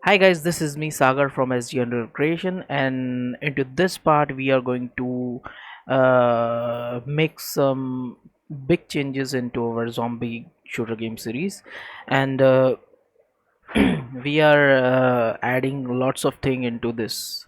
Hi guys, this is me Sagar from SG Creation, and into this part we are going to make some big changes into our zombie shooter game series, and we are adding lots of thing into this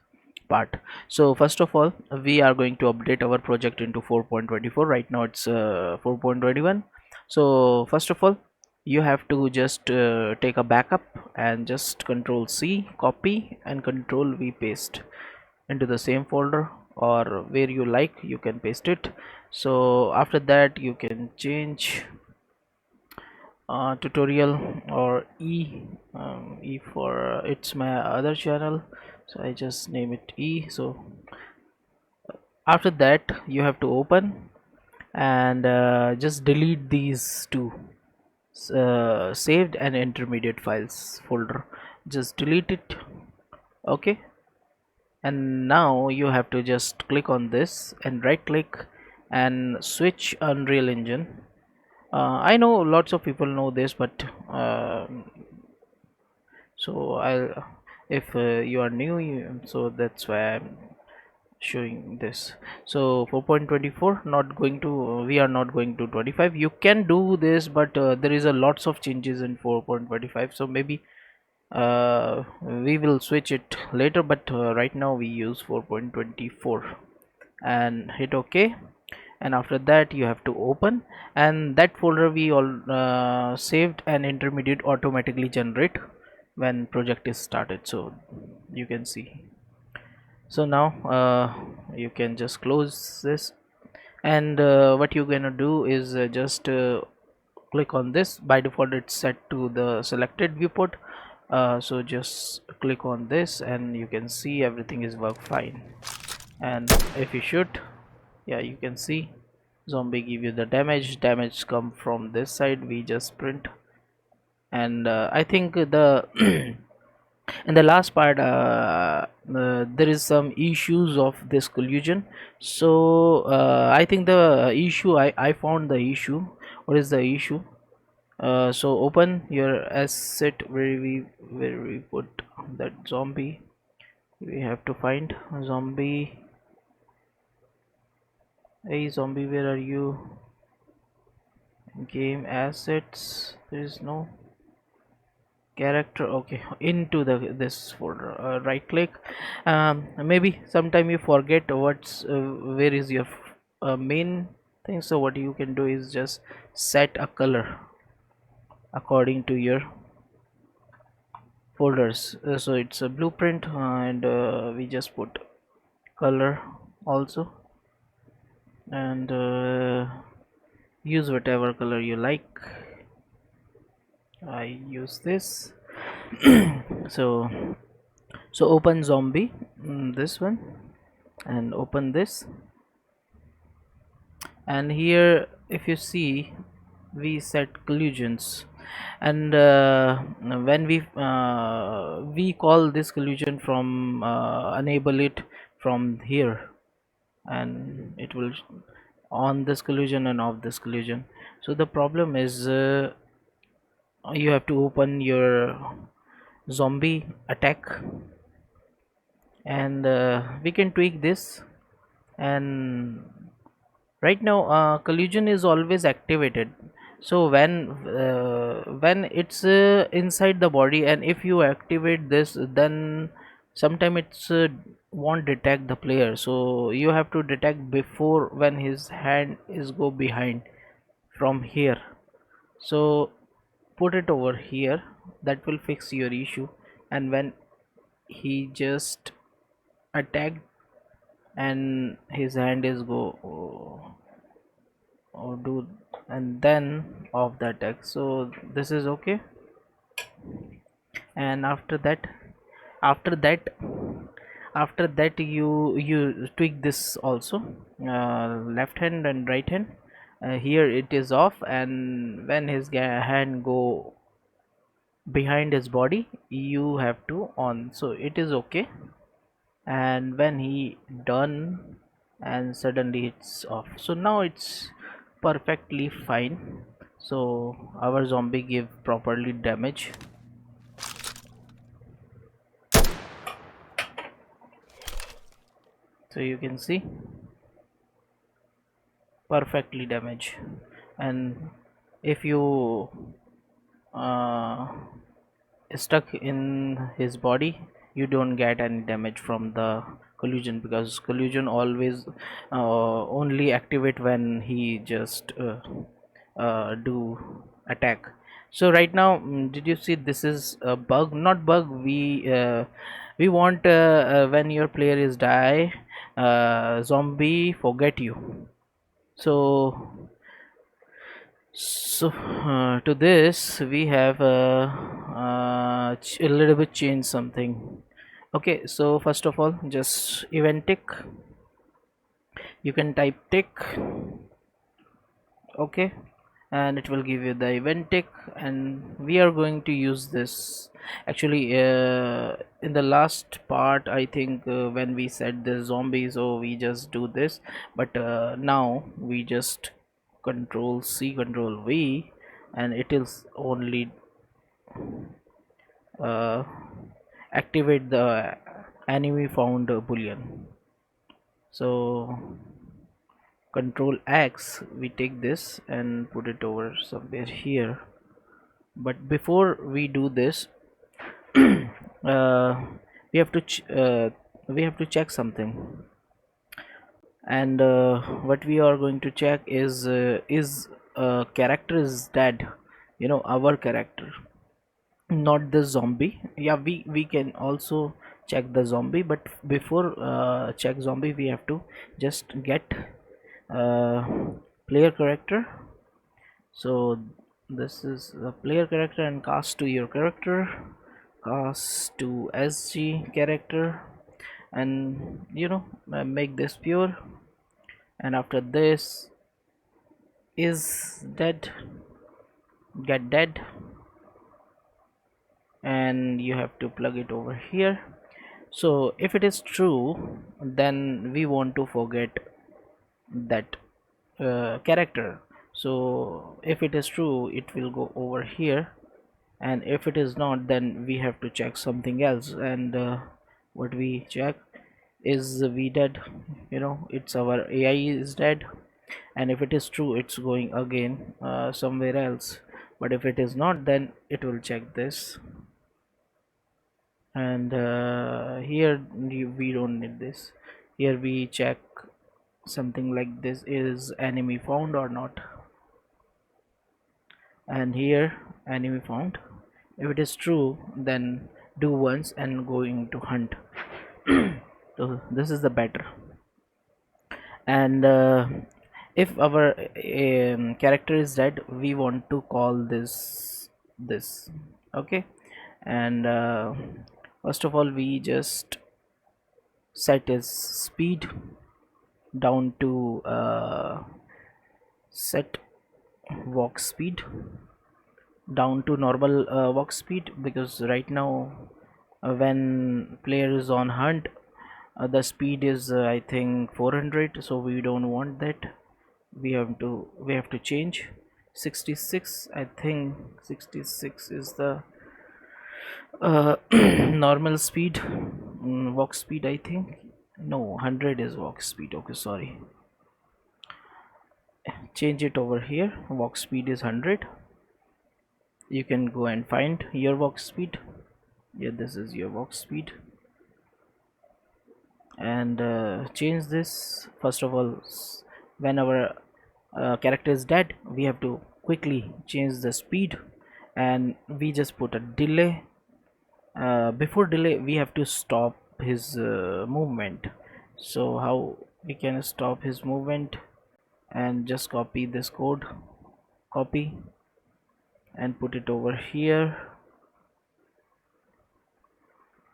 part. So first of all, we are going to update our project into 4.24. Right now it's 4.21. So first of all, you have to just take a backup and just control C copy and control V paste into the same folder, or where you like you can paste it. So after that you can change tutorial or E for it's my other channel, so I just name it E. So after that you have to open and just delete these two saved and intermediate files folder, just delete it. Okay, and now you have to just click on this and right click and switch Unreal Engine. I know lots of people know this, but so I'll, if you are new, so that's why I'm showing this. So 4.24 not going to, we are not going to 25. You can do this, but there is a lots of changes in 4.25, so maybe we will switch it later, but right now we use 4.24 and hit OK. And after that you have to open, and that folder we all saved and intermediate automatically generate when project is started, so you can see. So now you can just close this, and what you're gonna do is just click on this. By default it's set to the selected viewport, so just click on this and you can see everything is work fine. And if you shoot, yeah, you can see zombie give you the damage come from this side, we just print. And I think the in the last part there is some issues of this collision. So I think the issue, I found the issue. What is the issue? So open your asset where we put that zombie. We have to find zombie. Hey zombie, where are you? Game assets, there is no character. Okay, into the this folder, right click. Maybe sometime you forget what's where is your main thing, so what you can do is just set a color according to your folders. So it's a blueprint, and we just put color also, and use whatever color you like. I use this. so open zombie, this one, and open this. And here if you see, we set collisions, and when we call this collision from enable it from here, and it will on this collision and off this collision. So the problem is you have to open your zombie attack, and we can tweak this. And right now collision is always activated, so when it's inside the body, and if you activate this, then sometime it's won't detect the player, so you have to detect before when his hand is go behind from here. So put it over here, that will fix your issue. And when he just attacked and his hand is go or do, and then off the attack, so this is okay. And after that you tweak this also, left hand and right hand. Here it is off, and when his hand go behind his body, you have to on, so it is okay. And when he done, and suddenly it's off, so now it's perfectly fine. So our zombie give properly damage. So you can see perfectly damaged. And if you uh, stuck in his body, you don't get any damage from the collision, because collision always only activate when he just do attack. So right now, did you see, this is a bug, not bug, we want when your player is die, zombie forget you. So to this we have a little bit change something. Okay, so first of all, just event tick, you can type tick. Okay, and it will give you the event tick, and we are going to use this. Actually, in the last part, I think when we said the zombies, so we just do this, but now we just control C, control V, and it is only uh, activate the enemy found boolean. So control X, we take this and put it over somewhere here. But before we do this, uh, we have to check something. And what we are going to check is character is dead, our character, not the zombie. Yeah, we can also check the zombie, but before check zombie, we have to just get uh, player character. So this is the player character, and cast to your character, cast to SG character, and make this pure. And after this is dead, get dead, and you have to plug it over here. So if it is true, then we want to forget that character. So if it is true, it will go over here, and if it is not, then we have to check something else. And what we check is we dead, it's our AI is dead. And if it is true, it's going again somewhere else. But if it is not, then it will check this. And here we don't need this. Here we check something like this, is enemy found or not. And here enemy found, if it is true, then do once and going to hunt. So this is the better. And if our character is dead, we want to call this. Okay, and first of all, we just set his speed down to set walk speed down to normal walk speed, because right now when player is on hunt, the speed is I think 400, so we don't want that. We have to change 66. I think 66 is the normal speed, walk speed, I think. No, 100 is walk speed. Okay, sorry, change it over here. Walk speed is 100. You can go and find your walk speed. Yeah, this is your walk speed. And change this. First of all, when our character is dead, we have to quickly change the speed, and we just put a delay. Before delay, we have to stop his movement. So how we can stop his movement? And just copy this code, copy, and put it over here,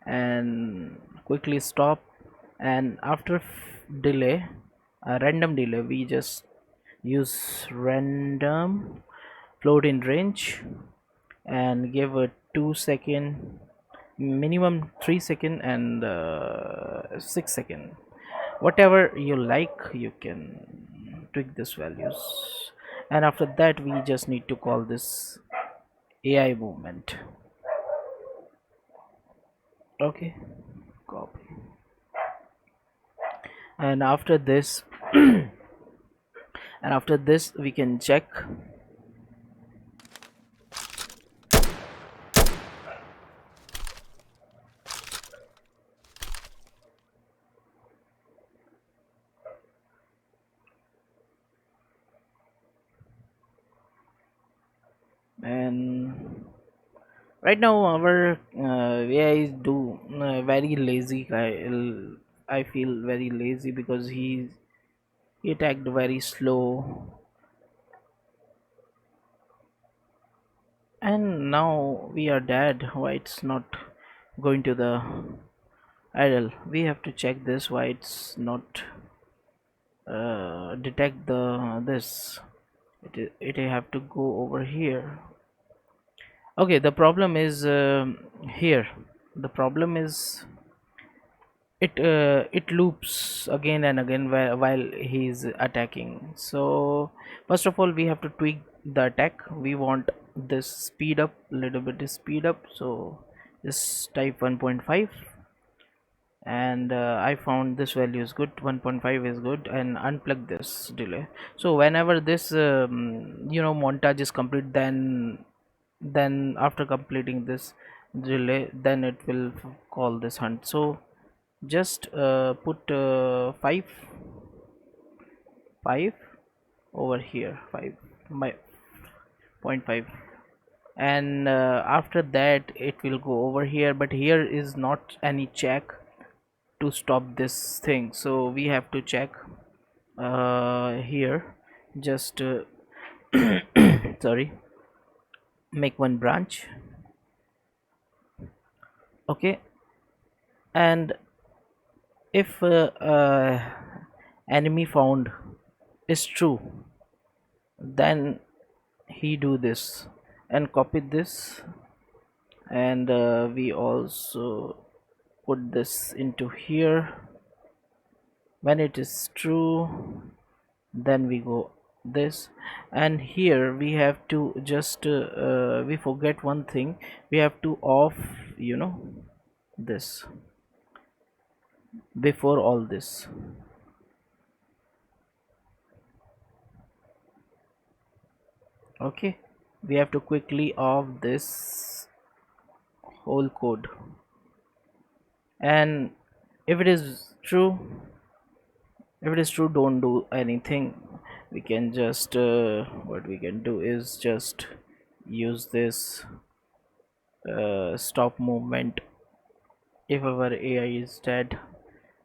and quickly stop. And after delay, a random delay, we just use random float in range, and give a 2 second, minimum 3 second, and 6 second, whatever you like. You can tweak this values. And after that, we just need to call this AI movement. Okay, copy. and after this and after this we can check. And right now our AI is do very lazy. I feel very lazy because he attacked very slow, and now we are dead. Why it's not going to the idle? We have to check this. Why it's not detect the this? It have to go over here. Okay, the problem is here. The problem is it loops again and again while he's attacking. So first of all we have to tweak the attack. We want this speed up, little bit is speed up, so just type 1.5, and I found this value is good, 1.5 is good, and unplug this delay. So whenever this montage is complete, then after completing this delay, then it will call this hunt. So just put 5 over here, 5 my point 5, and after that it will go over here, but here is not any check to stop this thing, so we have to check here. Just sorry, make one branch. Okay, and if enemy found is true, then he do this and copy this, and we also put this into here. When it is true, then we go this, and here we have to just we forget one thing. We have to off this before all this. Okay, we have to quickly off this whole code, and if it is true, don't do anything. We can just what we can do is just use this stop movement. If our AI is dead,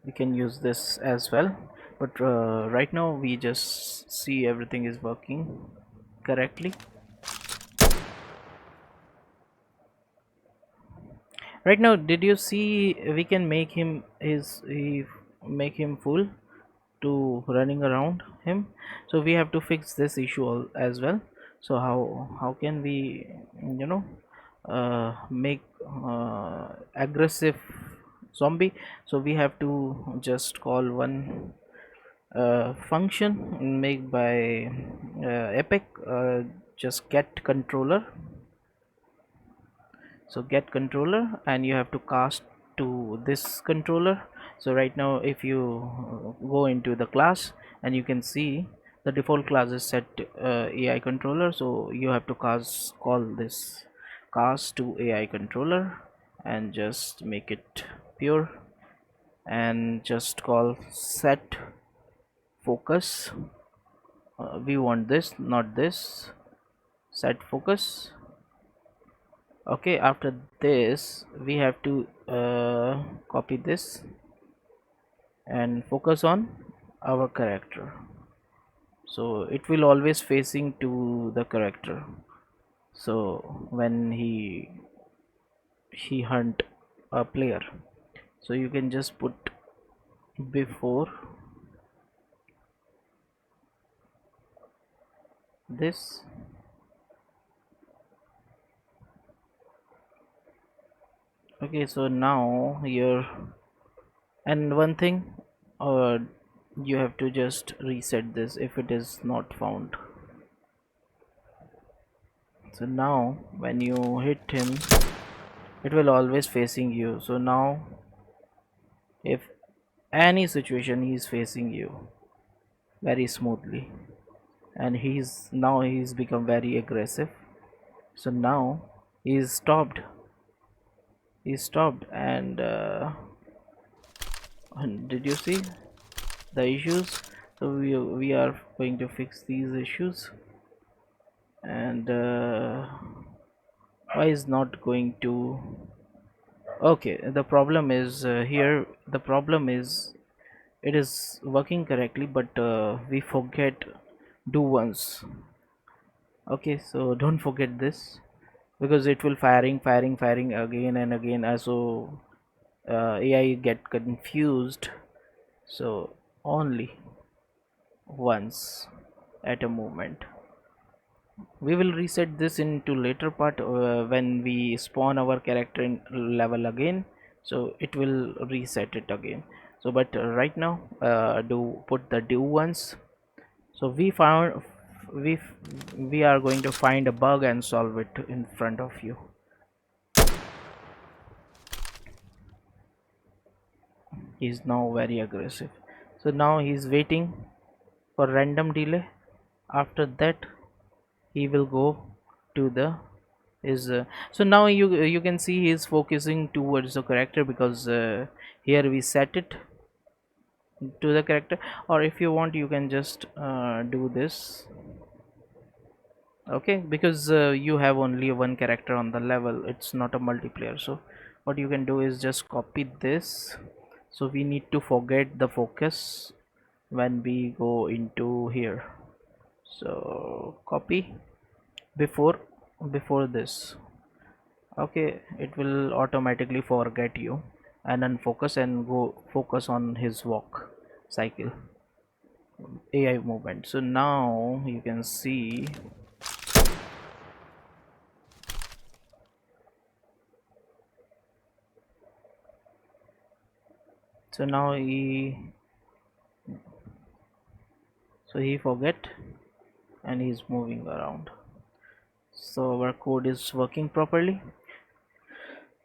we can use this as well, but right now we just see everything is working correctly. Right now, did you see we can make him make him full to running around him? So we have to fix this issue as well. So how can we make aggressive zombie? So we have to just call one function made by epic, just get controller. So get controller, and you have to cast to this controller. So right now if you go into the class, and you can see the default class is set AI controller, so you have to call this cast to AI controller, and just make it pure, and just call set focus. We want this, not this, set focus. Okay, after this we have to copy this and focus on our character, so it will always facing to the character. So when he hunt a player, so you can just put before this. Okay, so now here, and one thing, uh, you have to just reset this if it is not found. So now when you hit him, it will always facing you. So now if any situation he's facing you very smoothly. And he's become very aggressive. So now he's stopped. And did you see the issues? So we are going to fix these issues. And why is not going to? Okay, the problem is here. The problem is it is working correctly, but we forget do once. Okay, so don't forget this, because it will firing again and again. So AI get confused. So only once at a moment. We will reset this into later part when we spawn our character in level again, so it will reset it again. So but right now, do put the do once. So we we are going to find a bug and solve it in front of you. He's now very aggressive. So now he's waiting for random delay. After that he will go to the is so now you can see he's focusing towards the character, because here we set it to the character. Or if you want, you can just do this. Okay, because you have only one character on the level, it's not a multiplayer. So what you can do is just copy this. So we need to forget the focus when we go into here. So copy before this. Okay, it will automatically forget you and unfocus and go focus on his walk cycle AI movement. So now you can see. So now he forget and he's moving around. So our code is working properly.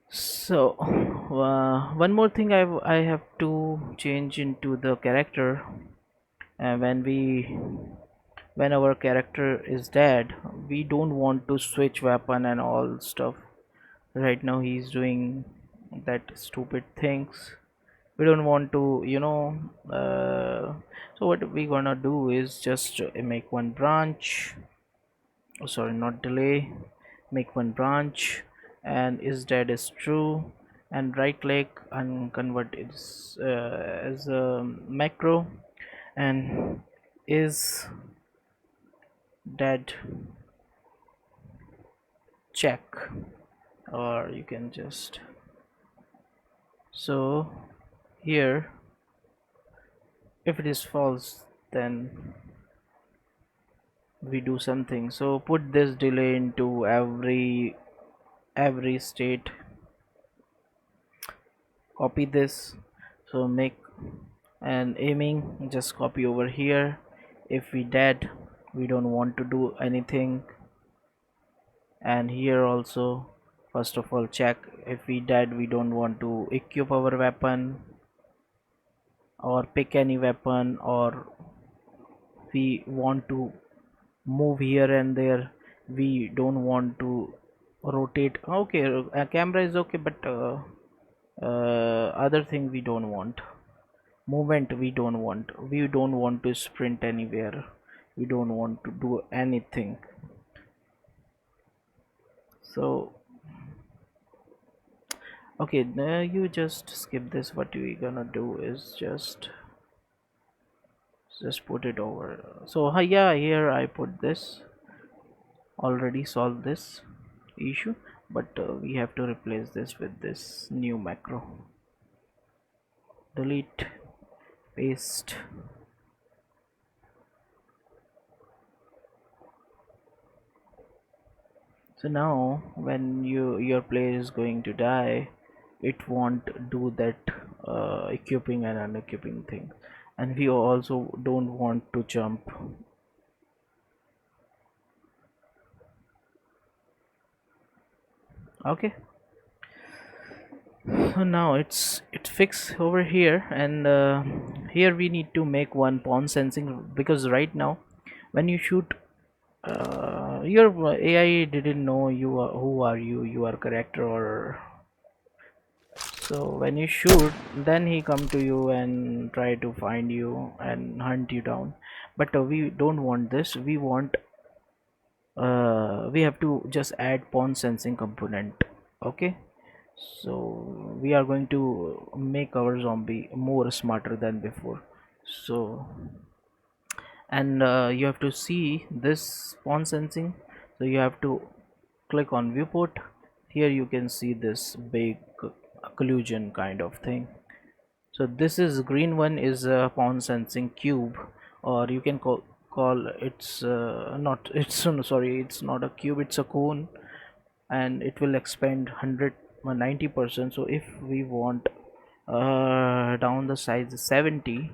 So one more thing I have to change into the character. When our character is dead, we don't want to switch weapon and all stuff. Right now he's doing that stupid things. We don't want to, so what we gonna do is just make one branch. Oh, sorry, not delay. Make one branch, and is dead is true, and right click and convert it as a macro, and is dead check. Or you can just, so here if it is false, then we do something. So put this delay into every state. Copy this. So make an aiming, just copy over here. If we dead, we don't want to do anything. And here also, first of all check. If we dead, we don't want to equip our weapon or pick any weapon, or we want to move here and there. We don't want to rotate. Okay, a camera is okay, but other thing we don't want. Movement we don't want to sprint anywhere. We don't want to do anything. So okay, now you just skip this. What we gonna do is just put it over. So yeah, here I put this, already solved this issue, but we have to replace this with this new macro. Delete, paste. So now when your player is going to die, it won't do that equipping and unequipping thing. And we also don't want to jump. Okay, so now it let's fix over here. And here we need to make one pawn sensing, because right now when you shoot, your AI didn't know you are, who are you, you are character or. So when you shoot, then he come to you and try to find you and hunt you down. But we don't want this. We want, we have to just add pawn sensing component. Okay, so we are going to make our zombie more smarter than before. So, and you have to see this pawn sensing. So you have to click on viewport. Here you can see this big collision kind of thing. So this is green one is a pawn sensing cube, or you can call it's not it's sorry, it's not a cube, it's a cone, and it will expand 100 90%. So if we want down the size 70,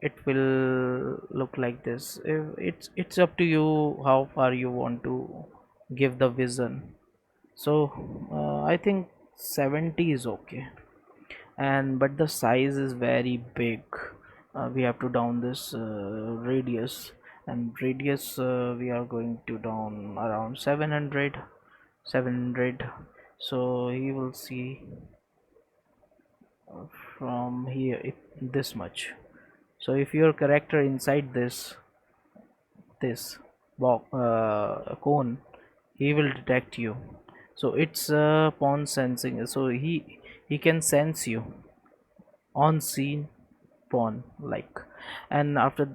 it will look like this. It's up to you how far you want to give the vision. So I think 70 is okay, and but the size is very big. We have to down this radius, and radius we are going to down around 700. So he will see from here this much. So if your character inside this box cone, he will detect you. So it's pawn sensing, so he can sense you on scene pawn like. And after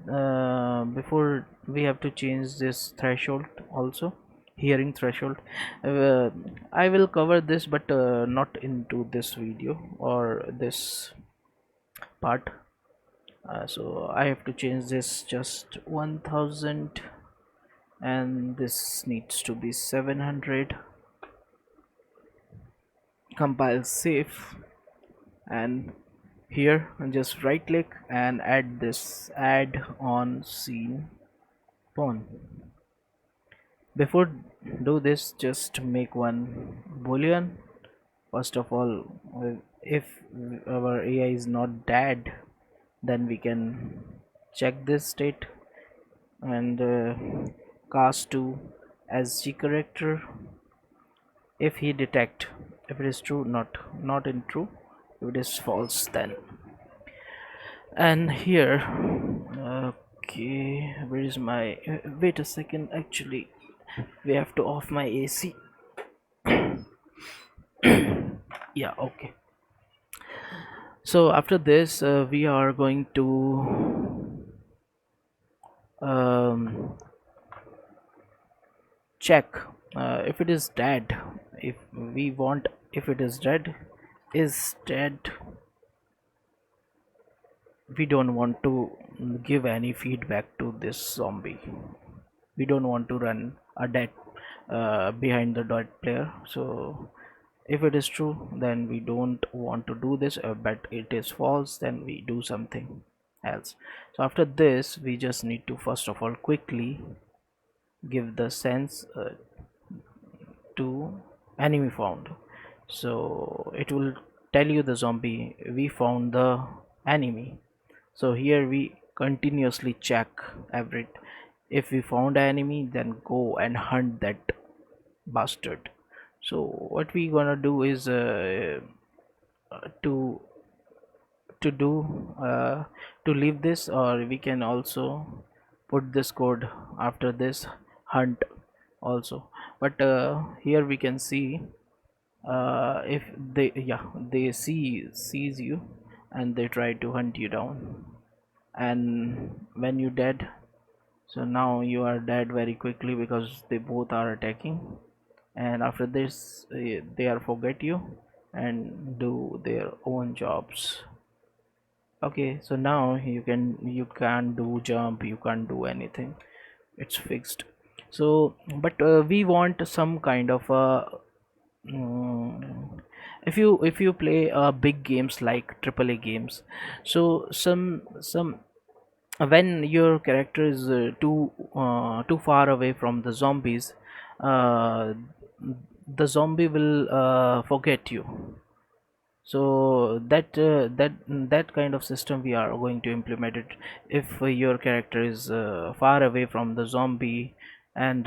before we have to change this threshold also, hearing threshold. uh, I will cover this, but not into this video or this part. So I have to change this just 1000, and this needs to be 700. Compile save, and here just right click and add this add on scene pawn. Before do this, just make one boolean. First of all, if our AI is not dead, then we can check this state, and cast to SG character. If he detect, if it is true, not in true. If it is false, then. And here, okay, where is my wait a second, actually we have to off my AC. Yeah, okay. So after this we are going to check if it is dead. If we want, if it is dead, is dead, we don't want to give any feedback to this zombie. We don't want to run a dead behind the dead player. So if it is true, then we don't want to do this, but it is false, then we do something else. So after this, we just need to first of all quickly give the sense to enemy found. So it will tell you the zombie, we found the enemy. So here we continuously check every, if we found an enemy, then go and hunt that bastard. So what we gonna do is to do to leave this, or we can also put this code after this hunt also. But here we can see if they, yeah, they sees you and they try to hunt you down, and when you dead, so now you are dead very quickly because they both are attacking. And after this they are forget you and do their own jobs. Okay, so now you can't do jump, you can't do anything, it's fixed. So but we want some kind of a if you play big games like AAA games, so some when your character is too far away from the zombies, uh, the zombie will forget you. So that kind of system we are going to implement it if your character is far away from the zombie, and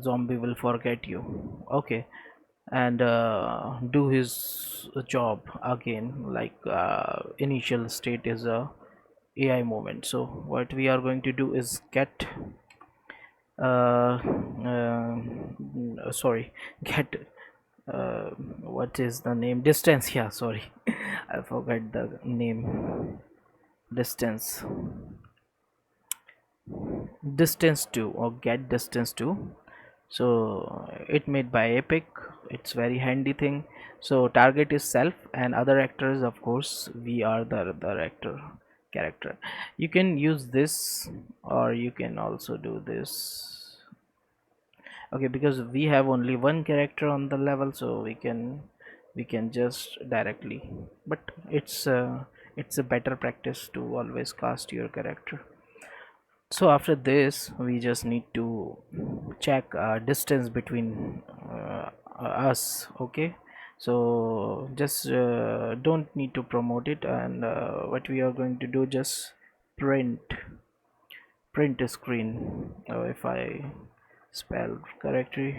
zombie will forget you, okay, and do his job again, like initial state is a AI moment. So what we are going to do is get uh, sorry, get what is the name, distance, yeah, sorry, I forgot the name, distance, distance 2, or get distance 2. So it made by Epic, it's very handy thing. So target is self and other actors, of course we are the other actor character. You can use this, or you can also do this, okay, because we have only one character on the level, so we can just directly, but it's a better practice to always cast your character. So after this we just need to check distance between us, okay. So just don't need to promote it, and what we are going to do, just print print a screen, if I spell correctly,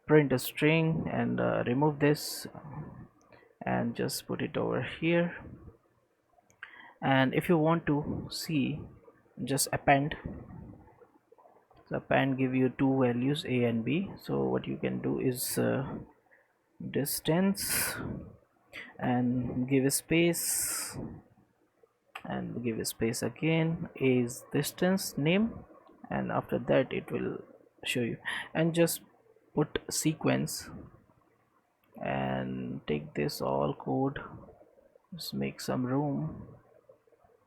print a string, and remove this and just put it over here. And if you want to see, just append. So append give you two values, a and b. So what you can do is distance, and give a space, and give a space again, a is distance name, and after that it will show you. And just put sequence, and take this all code, just make some room.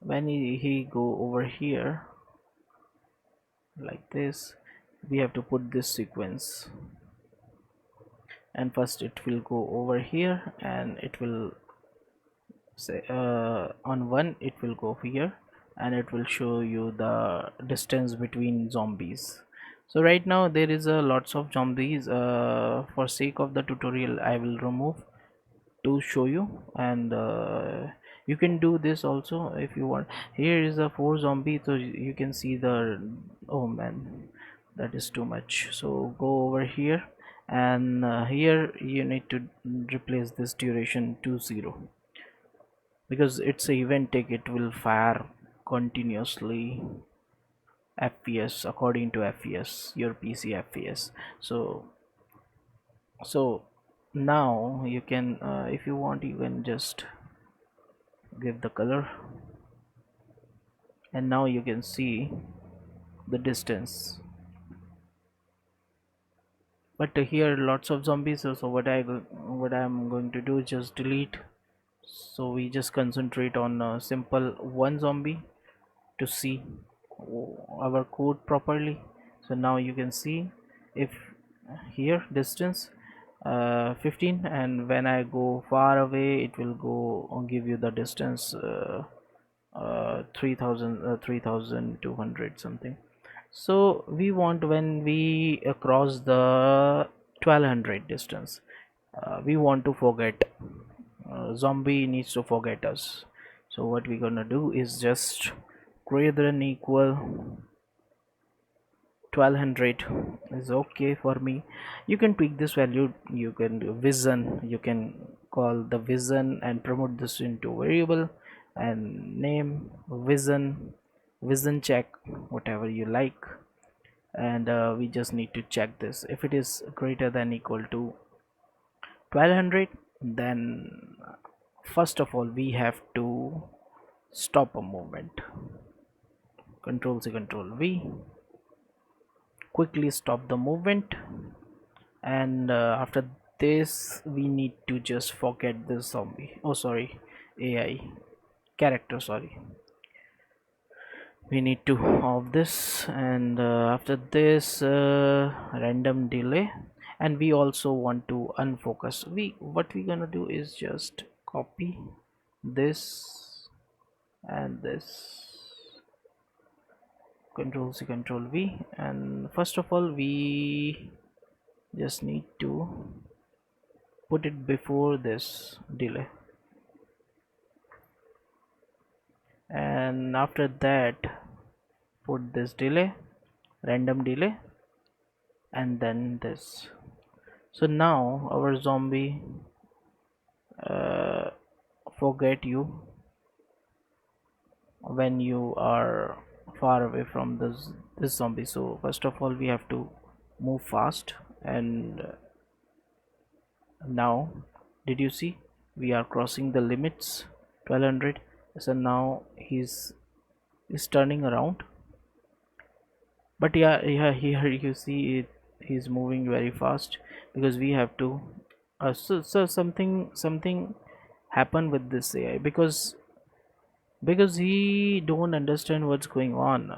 When he go over here like this, we have to put this sequence, and first it will go over here, and it will say on one it will go here, and it will show you the distance between zombies. So right now there is a lots of zombies, for sake of the tutorial I will remove to show you, and you can do this also if you want. Here is a 4 zombie, so you can see the, oh man, that is too much. So go over here, and here you need to replace this duration to 0, because it's a event tick, it will fire continuously fps according to fps, your PC fps. So now you can, if you want, you can just give the color, and now you can see the distance. But here lots of zombies, so what I'm going to do is just delete. So we just concentrate on simple one zombie to see our code properly. So now you can see, if here distance 15, and when I go far away it will go give you the distance 3000 3200 something. So we want, when we cross the 1200 distance, we want to forget, zombie needs to forget us. So what we're gonna do is just greater than equal 1200 is okay for me. You can tweak this value, you can do vision, you can call the vision and promote this into variable, and name vision check, whatever you like. And we just need to check this, if it is greater than equal to 1200, then first of all we have to stop a movement, control C control V, quickly stop the movement. And after this we need to just forget this zombie, oh sorry, AI character, sorry, we need to off this. And after this random delay, and we also want to unfocus. What we gonna do is just copy this and this, control C control V. And first of all we just need to put it before this delay, and after that put this delay, random delay, and then this. So now our zombie uh, forget you when you are far away from this zombie. So first of all we have to move fast, and now did you see we are crossing the limits 1200. So now he's turning around, but yeah, here you see it, he's moving very fast because we have to so something happened with this AI, because he don't understand what's going on,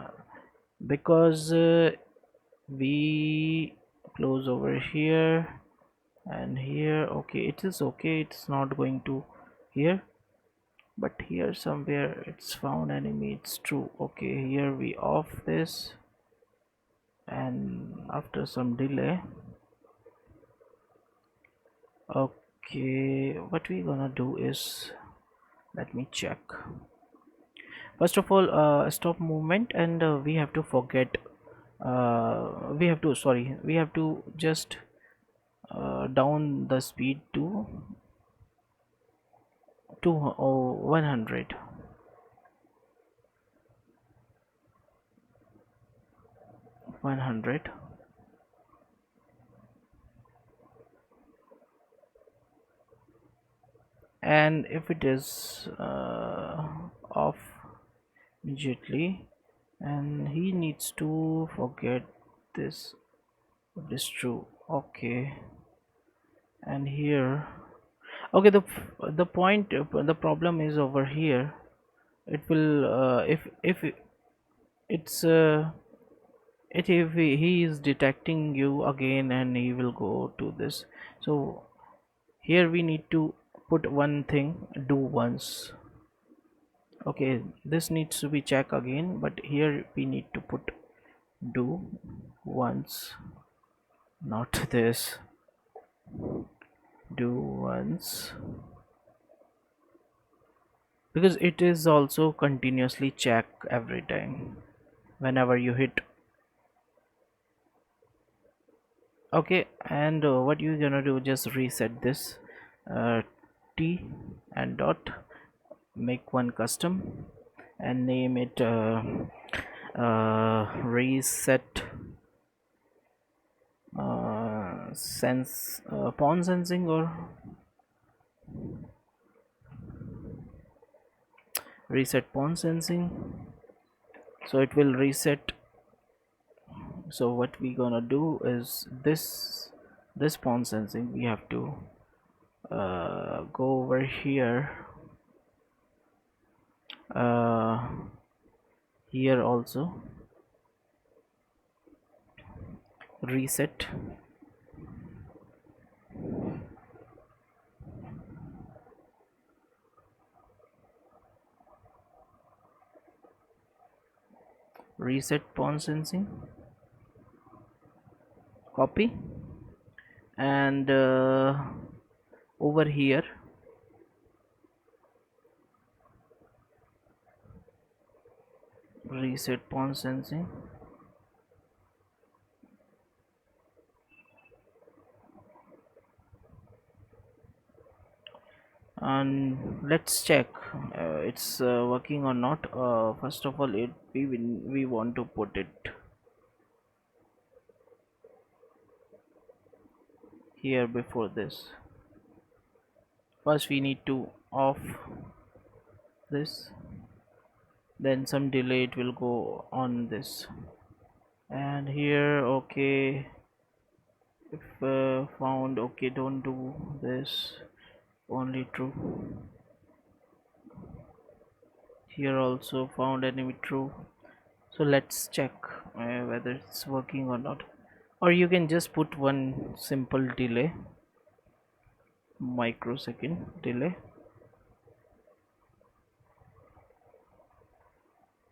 because we close over here and here. Okay, it is okay, it's not going to here, but here somewhere it's found enemy, it's true. Okay, here we off this, and after some delay, okay, what we gonna do is, let me check. First of all, stop movement, and we have to forget, we have to, sorry, we have to just down the speed to 100. And if it is off immediately, and he needs to forget this, it is true. Okay, and here, okay, the point, the problem is over here. It will if it's it if he is detecting you again, and he will go to this. So here we need to put one thing, do once. Okay, this needs to be check again, but here we need to put do once, not this, do once, because it is also continuously check every time whenever you hit. Okay, and what you're gonna do, just reset this uh, t and dot, make one custom and name it reset sense pawn sensing, or reset pawn sensing. So it will reset. So what we gonna do is this pawn sensing, we have to go over here, uh, here also reset, pawn sensing, copy, and over here reset pawn sensing, and let's check it's working or not. First of all, we want to put it here before this. First we need to off this, then some delay, it will go on this, and here okay, if found, okay, don't do this, only true. Here also found enemy, true. So let's check whether it's working or not, or you can just put one simple delay, microsecond delay.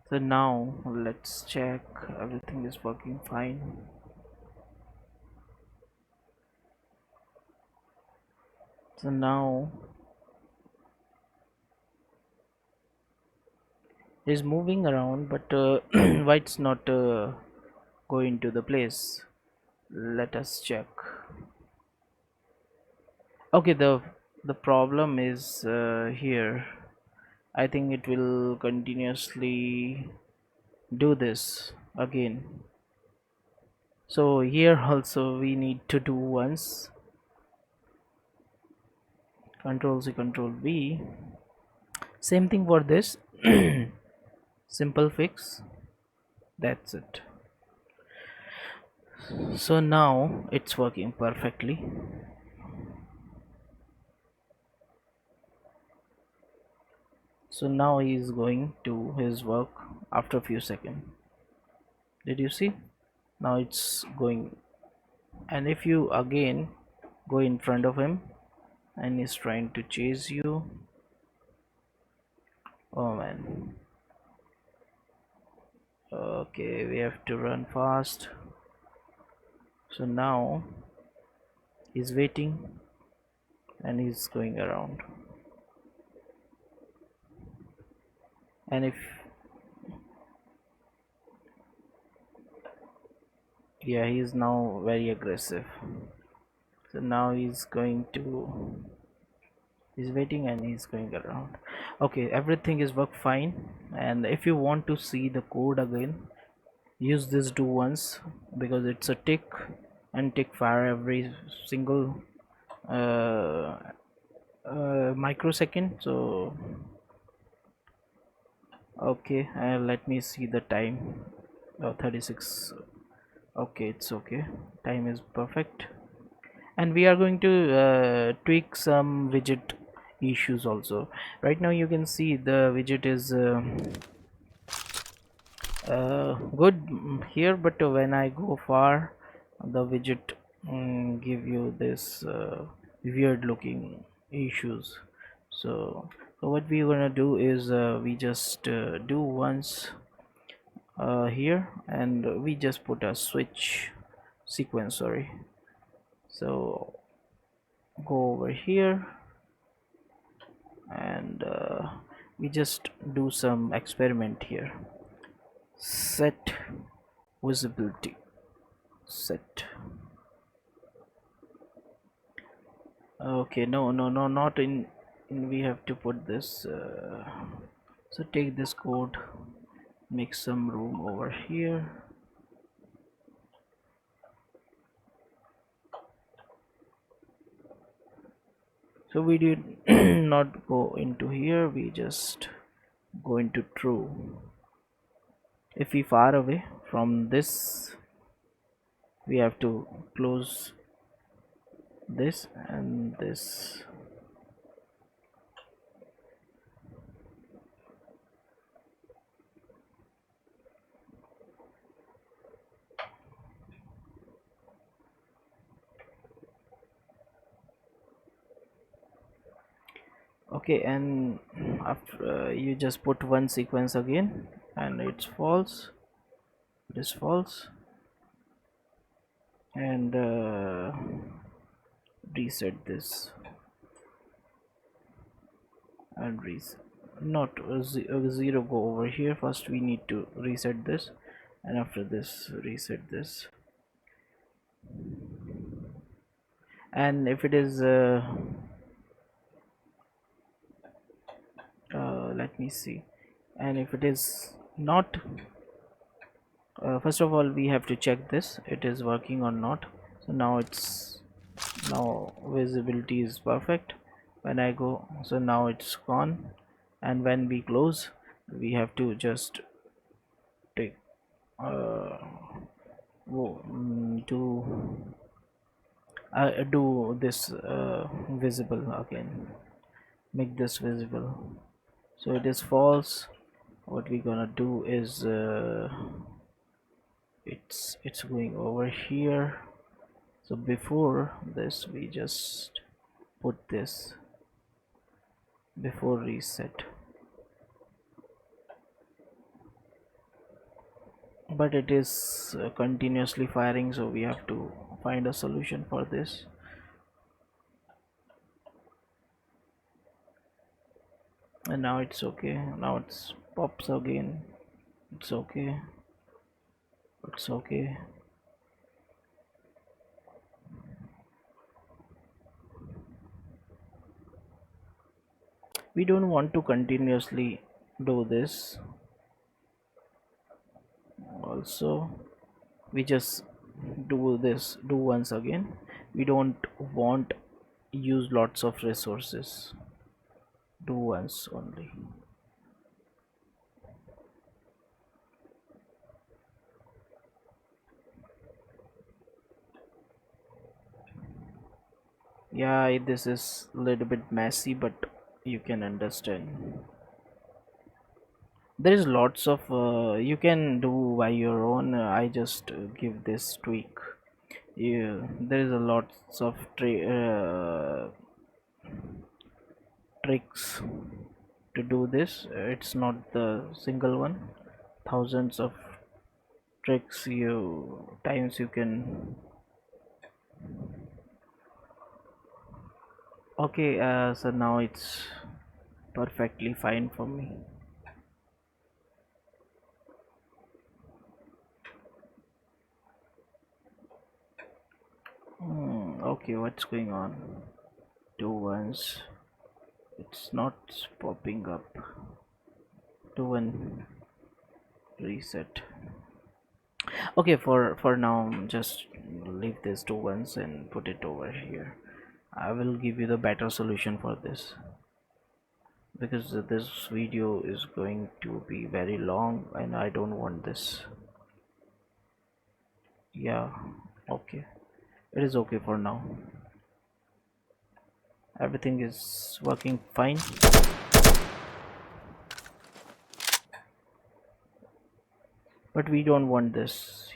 So now let's check everything is working fine. So now it's moving around, but why it's not going to the place? Let us check. Okay, the problem is here. I think it will continuously do this again. So here also we need to do once Control C, Control V. Same thing for this. Simple fix. That's it. So now it's working perfectly. So now he is going to his work after a few seconds. Did you see? Now it's going, and if you again go in front of him and he's trying to chase you, oh man. Okay, we have to run fast. So now he's waiting and he's going around, and if, yeah, he's now very aggressive. So now he's waiting and he's going around. Okay, everything is work fine. And if you want to see the code again, use this do once, because it's a tick and tick fire every single uh, microsecond. So okay, let me see the time. 36. Okay, it's okay, time is perfect. And we are going to tweak some widget issues also. Right now you can see the widget is good here, but when I go far, the widget give you this weird looking issues. So what we're gonna do is we just do once here, and we just put a switch sequence, sorry. So go over here, and we just do some experiment here. Set visibility, set. Okay, no, not in we have to put this so take this code, make some room over here. So we did not go into here, we just go into true. If we far away from this, we have to close this and this. Okay, and after you just put one sequence again, and it's false, it is false, and reset this, and not zero, go over here first, we need to reset this, and after this reset this. And if it is let me see, and if it is not, first of all we have to check this, it is working or not. So now it's, now visibility is perfect when I go, so now it's gone. And when we close, we have to just take do this visible again, make this visible. So it is false. What we're gonna do is it's going over here. So before this we just put this before reset, but it is continuously firing, so we have to find a solution for this. and now it's okay. Now it's pops again. It's okay. It's okay. We don't want to continuously do this. Also, we just do once again. We don't want use lots of resources. Do once only. Yeah, this is a little bit messy, but you can understand. There is lots of you can do by your own. I just give this tweak. Yeah, there is a lots of tricks to do this. It's not the single one. Thousands of tricks you times you can. Okay, so now it's perfectly fine for me. Okay, what's going on? Two ones. It's not popping up. Two one reset. Okay, for now, just leave this two ones and put it over here. I will give you the better solution for this, because this video is going to be very long and I don't want this. Yeah, okay, it is okay for now. Everything is working fine. But we don't want this,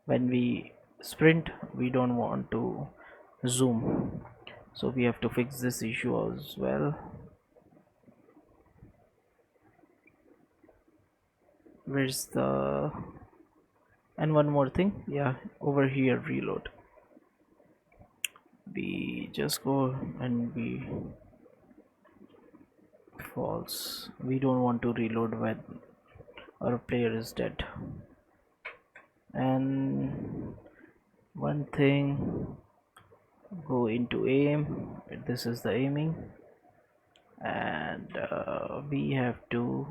when we sprint we don't want to zoom, so we have to fix this issue as well. Where's the, and one more thing, yeah, over here reload, we just go and we false, we don't want to reload when our player is dead. And one thing, go into aim, this is the aiming, and we have to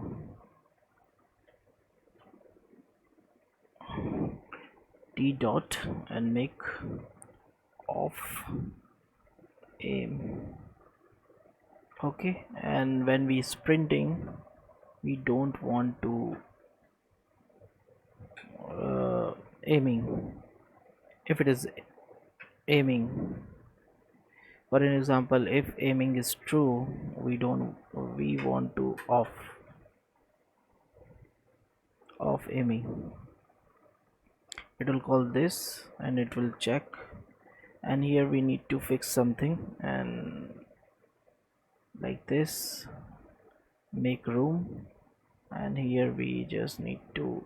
d dot and make off aim. Okay, and when we sprinting we don't want to aiming. If it is aiming, for an example, if aiming is true, we want to off aiming. It will call this and it will check, and here we need to fix something, and like this, make room, and here we just need to,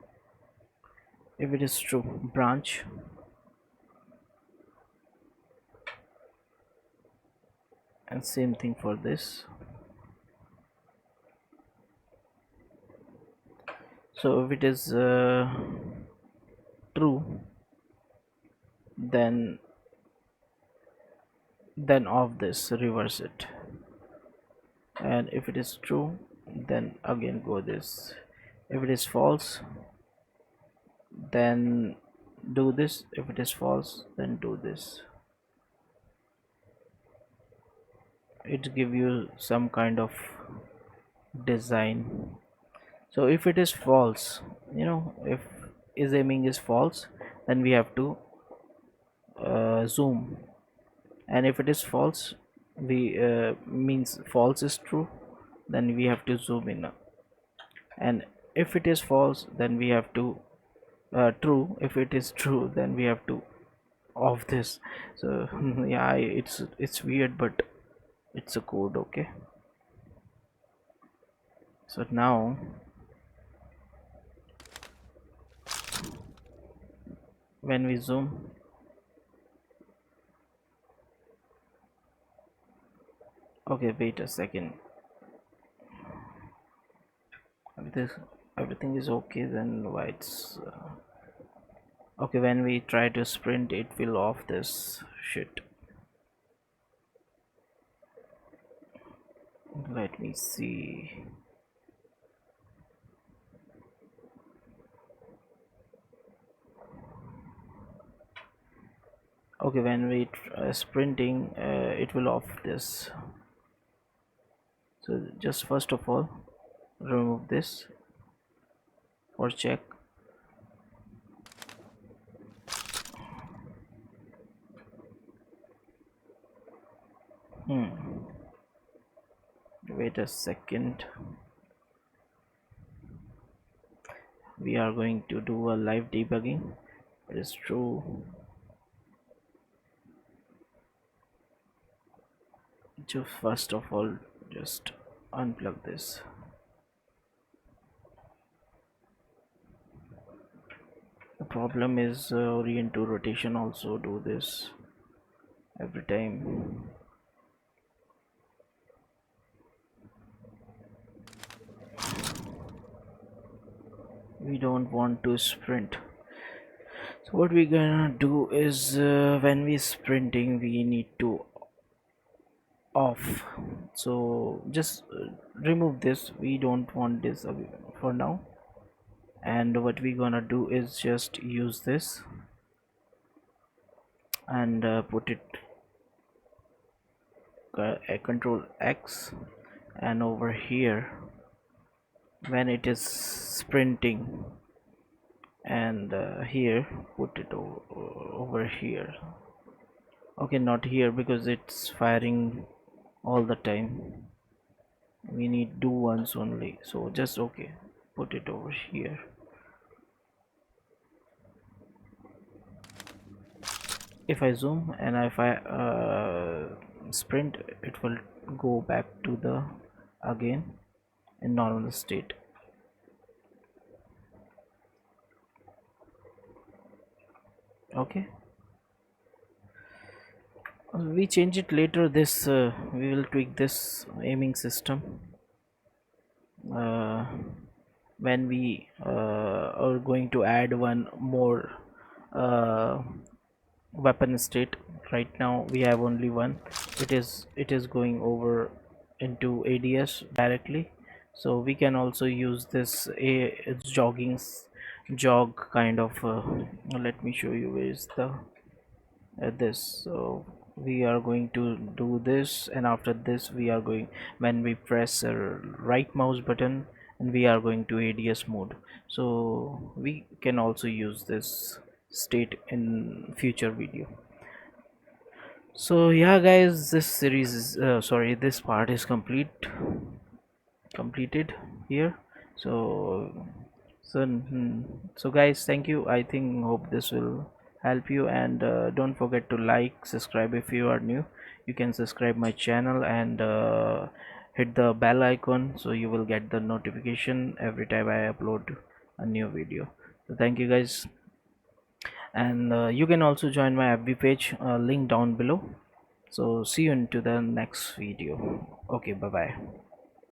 if it is true, branch, and same thing for this. So if it is true, then off this, reverse it, and if it is true, then again go this. If it is false, then do this. If it is false, then do this. It give you some kind of design. So if it is false, if is aiming is false, then we have to zoom, and if it is false, we means false is true, then we have to zoom in, and if it is false, then we have to true, if it is true, then we have to off this. So yeah, it's weird, but it's a code. Okay, so now when we zoom, Okay, wait a second. This everything is okay, then why it's okay? When we try to sprint, it will off this shit. Let me see. Okay, when we sprinting, it will off this. So just first of all, remove this or check. Wait a second. We are going to do a live debugging. It is true. Just first of all, just unplug this. The problem is orient to rotation also do this every time. We don't want to sprint. So what we're gonna do is when we sprinting, we need to off. So just remove this. We don't want this for now. And what we're gonna do is just use this and put it control X, and over here when it is sprinting, and here put it over here. Okay, not here because it's firing all the time. We need do once only, so just okay, put it over here. If I zoom and if I sprint, it will go back to the again in normal state. Okay, we change it later. This we will tweak this aiming system uh, when we are going to add one more uh, weapon state. Right now we have only one. It is going over into ADS directly, so we can also use this a jog kind of let me show you where is the this. So we are going to do this, and after this we are going, when we press a right mouse button, and we are going to ADS mode. So we can also use this state in future video. So yeah guys, this series is sorry, this part is completed here. So so, hmm, so guys, thank you. I think hope this will help you, and don't forget to like, subscribe if you are new. You can subscribe my channel and hit the bell icon so you will get the notification every time I upload a new video. So thank you guys, and you can also join my FB page, link down below. So see you into the next video. Okay, bye bye.